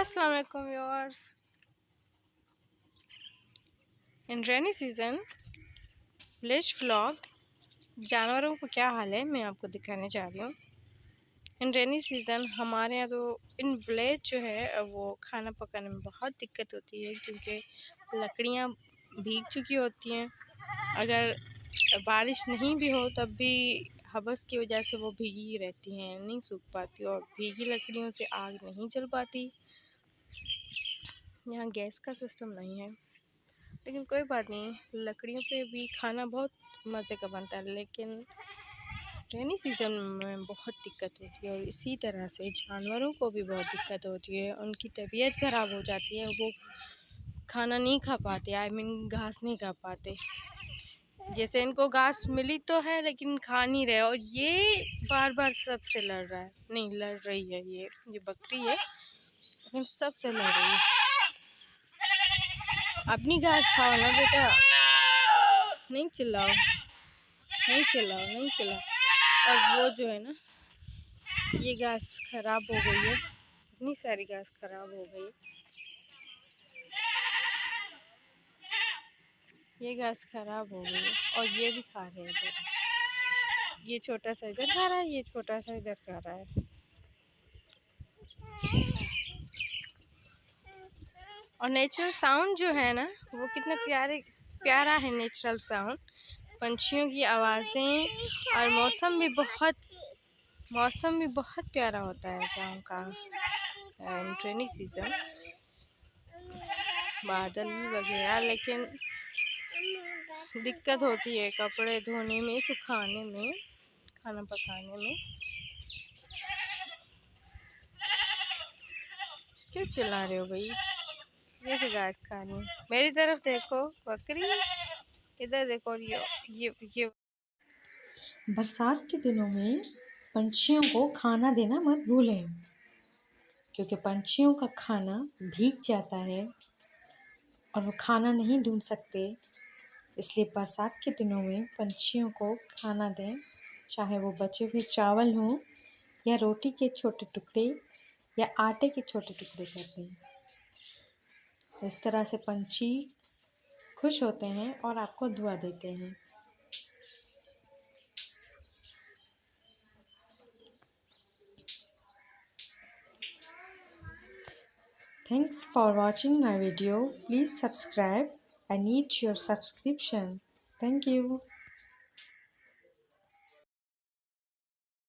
Assalamu alaikum viewers. इन rainy season village vlog जानवरों को क्या हाल है मैं आपको दिखाने जा रही हूँ। इन रेनी सीज़न हमारे यहाँ तो इन विलेज जो है वो खाना पकाने में बहुत दिक्कत होती है, क्योंकि लकड़ियाँ भीग चुकी होती हैं। अगर बारिश नहीं भी हो तब भी हवस की वजह से वो भीगी रहती हैं, नहीं सूख पाती, और भीगी लकड़ियों से आग नहीं जल पाती। यहाँ गैस का सिस्टम नहीं है, लेकिन कोई बात नहीं, लकड़ियों पे भी खाना बहुत मज़े का बनता है। लेकिन रेनी सीज़न में बहुत दिक्कत होती है, और इसी तरह से जानवरों को भी बहुत दिक्कत होती है। उनकी तबीयत ख़राब हो जाती है, वो खाना नहीं खा पाते, घास नहीं खा पाते। जैसे इनको घास मिली तो है लेकिन खा नहीं रहे, और ये बार बार सबसे लड़ रहा है, नहीं लड़ रही है, ये बकरी है लेकिन सबसे लड़ रही है। अपनी घास खाओ ना बेटा, नहीं चिल्लाओ, नहीं चिल्लाओ, नहीं चिल्लाओ। और वो जो है ना, ये घास खराब हो गई है, इतनी सारी घास खराब हो गई, ये घास खराब हो गई है, और ये भी खा रहे हैं इधर। ये छोटा सा इधर खा रहा है, ये छोटा सा इधर खा रहा है। और नेचुरल साउंड जो है ना, वो कितना प्यारा है नेचुरल साउंड, पंछियों की आवाज़ें, और मौसम भी बहुत प्यारा होता है गाँव का। रेनी सीज़न बादल वगैरह, लेकिन दिक्कत होती है कपड़े धोने में, सुखाने में, खाना पकाने में। क्यों चिल्ला रहे हो भाई? कैसे घास खानी? मेरी तरफ देखो बकरी, इधर देखो। ये बरसात के दिनों में पंछियों को खाना देना मत भूलें, क्योंकि पंछियों का खाना भीग जाता है और वो खाना नहीं ढूंढ सकते। इसलिए बरसात के दिनों में पंछियों को खाना दें, चाहे वो बचे हुए चावल हों या रोटी के छोटे टुकड़े या आटे के छोटे टुकड़े कर दें। इस तरह से पंछी खुश होते हैं और आपको दुआ देते हैं। Thanks for watching my video. Please subscribe. I need your subscription. Thank you.